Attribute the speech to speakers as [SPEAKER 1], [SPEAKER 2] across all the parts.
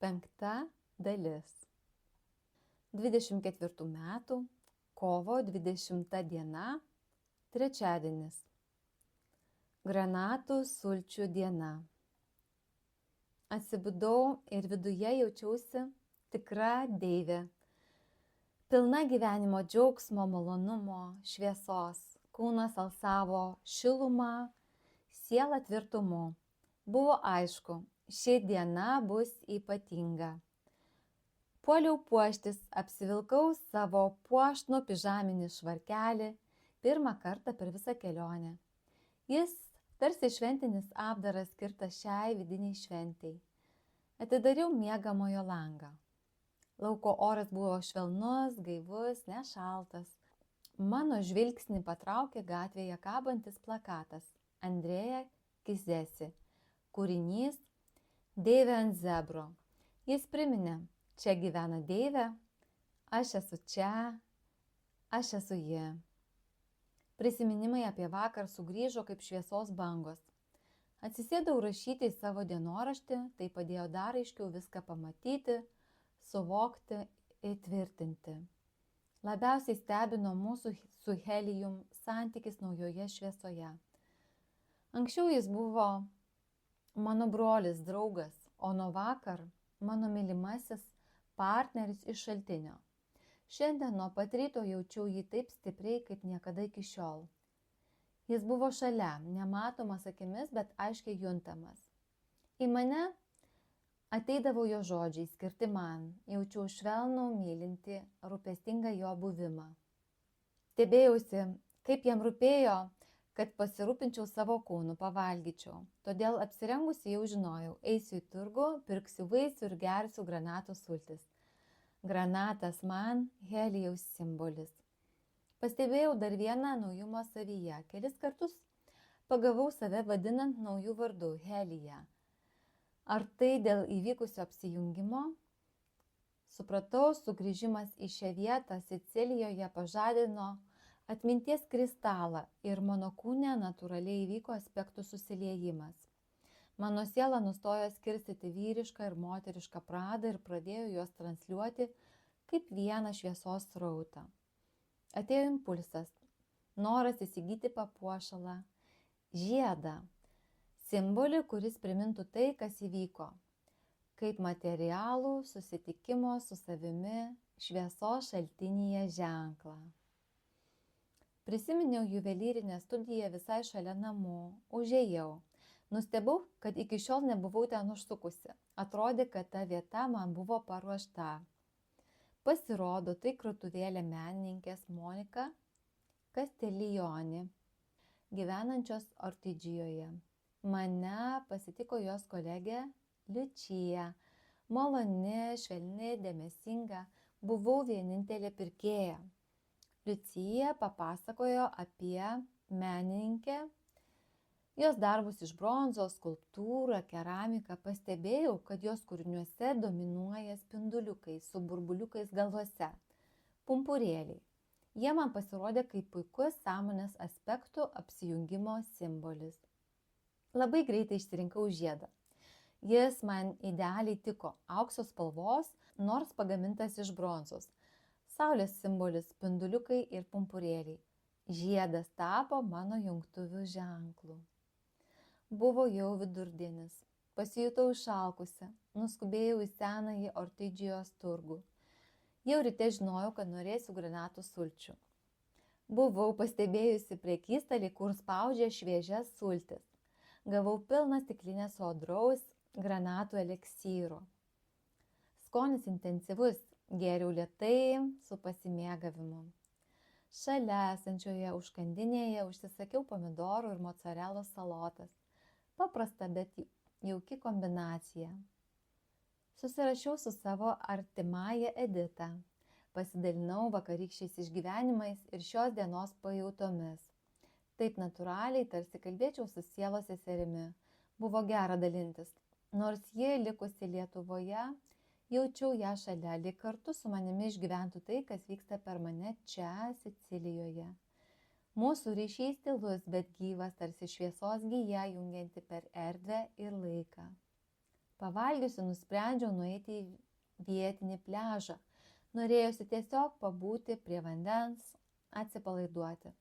[SPEAKER 1] Penkta dalis. 24 metų kovo 20 diena, trečiadienis. Granatų sulčių diena. Atsibudau ir viduje jaučiausi tikra deivė. Pilna gyvenimo džiaugsmo, malonumo, šviesos. Kūnas alsavo šiluma, siela tvirtumu. Buvo aišku, ši diena bus ypatinga. Puoliau puoštis, apsivilkau savo puošnų pižaminį švarkelį pirmą kartą per visą kelionę. Jis tarsi šventinis apdaras skirtas šiai vidiniai šventei. Atidariau miegamojo langą. Lauko oras buvo švelnus, gaivus, nešaltas. Mano žvilgsnį patraukė gatvėje kabantis plakatas Andrėja Kizesi. Kūrinys Deivė ant zebro. Jis priminė, čia gyvena deivė, aš esu čia, aš esu ji. Prisiminimai apie vakar sugrįžo kaip šviesos bangos. Atsisėdau rašyti į savo dienoraštį, tai padėjo dar aiškiau viską pamatyti, suvokti, įtvirtinti. Labiausiai stebino mūsų su Helijum santykis naujoje šviesoje. Anksčiau jis buvo mano brolis, draugas, o nuo vakar mano mylimasis partneris iš šaltinio. Šiandien nuo pat ryto jaučiau jį taip stipriai, kaip niekada iki šiol. Jis buvo šalia, nematomas akimis, bet aiškiai juntamas. Į mane ateidavo jo žodžiai, skirti man, jaučiau švelnų, mylinti, rūpestingą jo buvimą. Stebėjausi, kaip jam rūpėjo, kad pasirūpinčiau savo kūnu, pavalgyčiau. Todėl apsirengusi jau žinojau, eisiu į turgų, pirksiu vaisių ir gersiu granatų sultis. Granatas man Helijaus simbolis. Pastebėjau dar vieną naujumą savyje. Kelis kartus pagavau save vadinant naujų vardų Helija. Ar tai dėl įvykusio apsijungimo? Supratau, sugrįžimas į šią vietą Sicilijoje pažadino atminties kristalą ir mano kūne natūraliai įvyko aspektų susiliejimas. Mano siela nustojo skirstyti vyrišką ir moterišką pradą ir pradėjo juos transliuoti kaip vieną šviesos srautą. Atėjo impulsas, noras įsigyti papuošalą, žiedą, simbolį, kuris primintų tai, kas įvyko, kaip materialų susitikimo su savimi šviesos šaltinyje ženklą. Prisiminiau juvelyrinę studiją visai šalia namų, užėjau. Nustebau, kad iki šiol nebuvau ten užsukusi. Atrodė, kad ta vieta man buvo paruošta. Pasirodo, tai krautuvėlė menininkės Monika Castiglioni, gyvenančios Ortidžijoje. Mane pasitiko jos kolegė Liučija. Maloni, švelni, dėmesinga, buvau vienintelė pirkėja. Liucija papasakojo apie menininkę, jos darbus iš bronzos, skulptūrą, keramiką. Pastebėjau, kad jos kūriniuose dominuoja spinduliukai su burbuliukais galvose, pumpurėliai. Jie man pasirodė kaip puikus sąmonės aspektų apsijungimo simbolis. Labai greitai išsirinkau žiedą. Jis man idealiai tiko, aukso spalvos, nors pagamintas iš bronzos. Saulės simbolis, spinduliukai ir pumpurėliai. Žiedas tapo mano jungtuvių ženklu. Buvo jau vidurdienis. Pasijutau išalkusi. Nuskubėjau į senąjį Ortidžijos turgų. Jau ryte žinojau, kad norėsiu granatų sulčių. Buvau pastebėjusi prekystalį, kur spaudžia šviežias sultis. Gavau pilną stiklinę sodraus granatų eleksyro. Skonis intensyvus. Gėriau lėtai, su pasimėgavimu. Šalia esančioje užkandinėje užsisakiau pomidorų ir mocarelos salotas. Paprasta, bet jauki kombinacija. Susirašiau su savo artimąja Edita. Pasidalinau vakarykščiais išgyvenimais ir šios dienos pajautomis. Taip natūraliai, tarsi kalbėčiau su sielos seserimi. Buvo gera dalintis. Nors ji likusi Lietuvoje, jaučiau ją šalia, lyg kartu su manimi išgyventų tai, kas vyksta per mane čia, Sicilijoje. Mūsų ryšys tylus, bet gyvas, tarsi šviesos gija jungianti per erdvę ir laiką. Pavalgiusi nusprendžiau nueiti į vietinį pliažą. Norėjusi tiesiog pabūti prie vandens, atsipalaiduoti.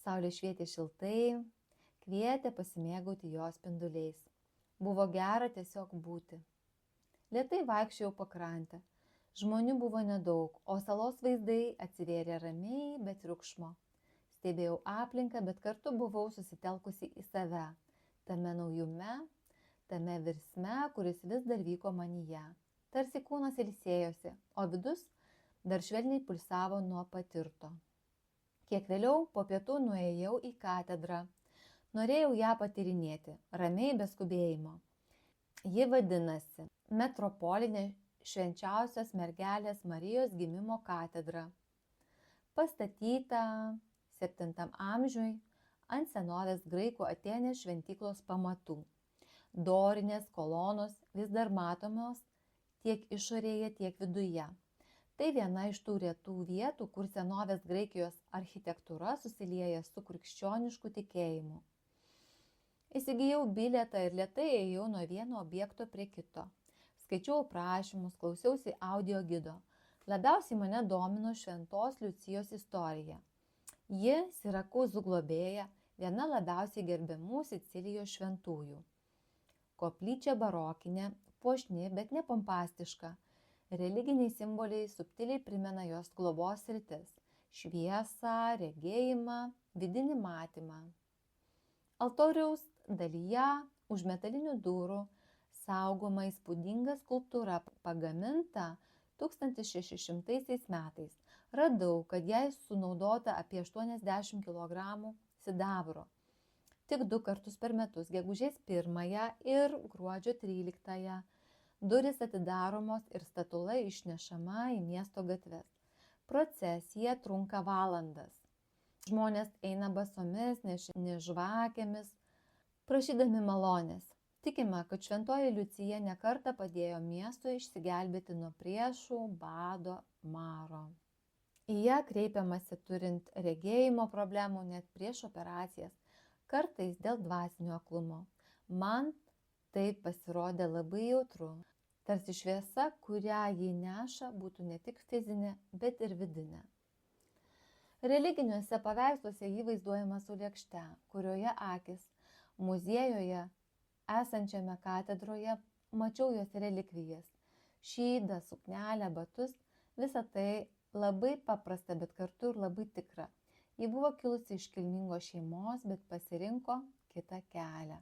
[SPEAKER 1] Saulė švietė šiltai, kvietė pasimėgauti jos spinduliais. Buvo gera tiesiog būti. Lėtai vaikščiojau pakrantę. Žmonių buvo nedaug, o salos vaizdai atsivėrė ramiai, be triukšmo. Stebėjau aplinką, bet kartu buvau susitelkusi į save, tame naujume, tame virsme, kuris vis dar vyko manyje. Tarsi kūnas ilsėjosi, o vidus dar švelniai pulsavo nuo patirto. Kiek vėliau po pietų nuėjau į katedrą. Norėjau ją patyrinėti, ramiai be skubėjimo. Ji vadinasi Metropolinė Švenčiausios mergelės Marijos gimimo katedra. Pastatyta 7 amžiui ant senovės graikų Atėnės šventyklos pamatų. Dorinės kolonos vis dar matomos tiek išorėje, tiek viduje. Tai viena iš tų retų vietų, kur senovės Graikijos architektūra susilieja su krikščionišku tikėjimu. Įsigijau bilietą ir lėtai ėjau nuo vieno objekto prie kito. Skaičiau aprašymus, klausiausi audio gido. Labiausiai mane domino Šventos Liucijos istorija. Ji Sirakūzų globėja, viena labiausiai gerbiamų Sicilijos šventųjų. Koplyčia barokinė, puošni, bet ne pompastiška. Religiniai simboliai subtiliai primena jos globos sritis – šviesą, regėjimą, vidinį matymą. Altoriaus dalyje už metalinių durų saugoma įspūdinga skulptūra pagaminta 1600 metais. Radau, kad jai sunaudota apie 80 kg sidabro. Tik 2 kartus per metus, gegužės 1 ir gruodžio 13, durys atidaromos ir statula išnešama į miesto gatves. Procesija trunka valandas. Žmonės eina basomis, nešini žvakėmis, prašydami malonės. Tikima, kad šventoji Liucija nekartą padėjo miestui išsigelbėti nuo priešų, bado, maro. Į ją kreipiamasi turint regėjimo problemų net prieš operacijas, kartais dėl dvasinio aklumo. Man tai pasirodė labai jautru, tarsi šviesa, kurią ji neša, būtų ne tik fizinė, bet ir vidinė. Religiniuose paveiksluose ji vaizduojama su lėkšte, kurioje akis. Muziejuje esančiame katedroje mačiau jos relikvijas. Šydą, suknelę, batus, visa tai labai paprasta, bet kartu ir labai tikra. Ji buvo kilusi iš kilmingos šeimos, bet pasirinko kitą kelią.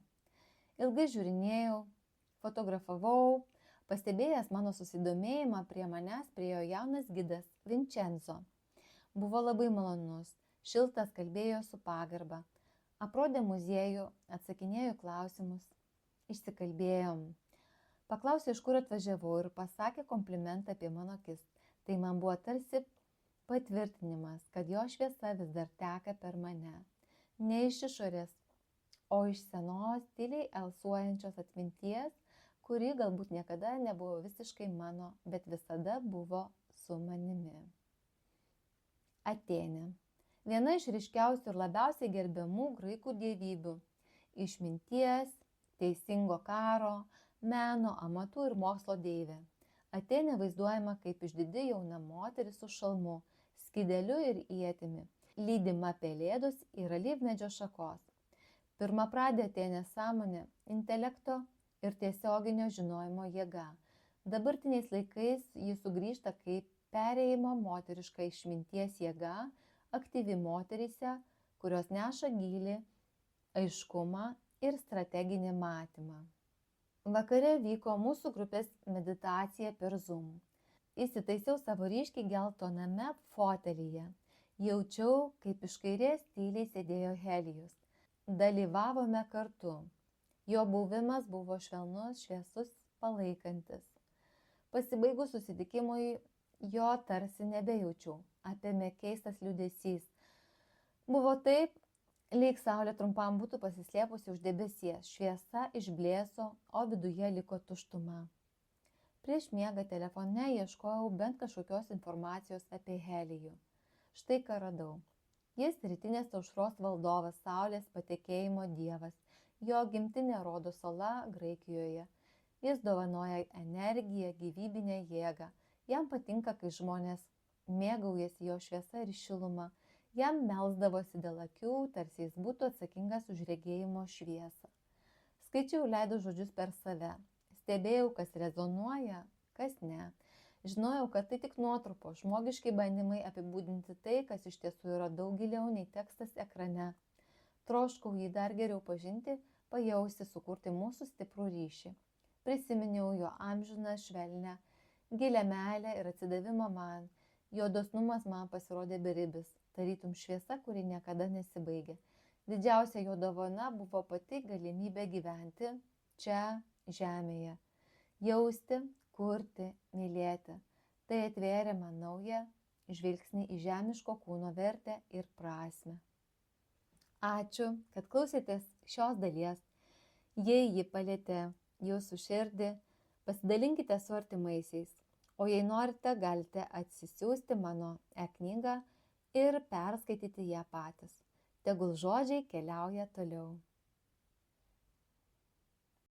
[SPEAKER 1] Ilgai žiūrinėjau, fotografavau, pastebėjęs mano susidomėjimą prie manęs priėjo jaunas gidas Vincenzo. Buvo labai malonus, šiltas, kalbėjo su pagarba. Aprodė muziejų, atsakinėjo klausimus. Išsikalbėjom. Paklausė, iš kur atvažiavau ir pasakė komplimentą apie mano akis. Tai man buvo tarsi patvirtinimas, kad jo šviesa vis dar teka per mane. Ne iš išorės, o iš senos, tyliai alsuojančios atminties, kuri galbūt niekada nebuvo visiškai mano, bet visada buvo su manimi. Atėnė. Viena iš ryškiausių ir labiausiai gerbiamų graikų dievybių. Išminties, teisingo karo, meno, amatų ir mokslo deivė. Atėnė vaizduojama kaip išdidi jauna moteris su šalmu, skydeliu ir ietimi, lydima pelėdos ir alyvmedžio šakos. Pirmapradė Atėnės sąmonė, intelekto ir tiesioginio žinojimo jėga. Dabartiniais laikais ji sugrįžta kaip perėjimo moteriška išminties jėga, aktyvi moteryse, kurios neša gylį, aiškumą ir strateginį matymą. Vakare vyko mūsų grupės meditacija per Zoom. Įsitaisiau savo ryškiai geltoname fotelyje. Jaučiau, kaip iš kairės tyliai sėdėjo Helijus. Dalyvavome kartu. Jo buvimas buvo švelnus, šviesus, palaikantis. Pasibaigus susitikimui jo tarsi nebejaučiau. Apėmė keistas liūdesys. Buvo taip, lyg saulė trumpam būtų pasislėpusi už debesies, šviesa išblėso, o viduje liko tuštuma. Prieš miegą telefone ieškojau bent kažkokios informacijos apie Helijų. Štai ką radau. Jis rytinės aušros valdovas, saulės patekėjimo dievas. Jo gimtinė Rodo sala Graikijoje. Jis dovanoja energiją, gyvybinę jėgą. Jam patinka, kai žmonės mėgaujasi jo šviesa ir šiluma. Jam melsdavosi dėl akių, tarsi jis būtų atsakingas už regėjimo šviesą. Skaičiau, leidau žodžius per save. Stebėjau, kas rezonuoja, kas ne. Žinojau, kad tai tik nuotrupo, žmogiški bandymai apibūdinti tai, kas iš tiesų yra daug giliau nei tekstas ekrane. Troškau jį dar geriau pažinti, pajausti, sukurti mūsų stiprų ryšį. Prisiminiau jo amžiną, švelnę, gilią meilę ir atsidavimą man. Jo dosnumas man pasirodė beribis, tarytum šviesa, kuri niekada nesibaigia. Didžiausia jo dovana buvo pati galimybė gyventi čia, žemėje. Jausti, kurti, mylėti. Tai atvėrė man naują žvilgsnį į žemiško kūno vertę ir prasmę. Ačiū, kad klausėtės šios dalies. Jei ji palėtė jūsų širdį, pasidalinkite su artimaisiais. O jei norite, galite atsisiųsti mano e-knygą ir perskaityti ją patys. Tegul žodžiai keliauja toliau.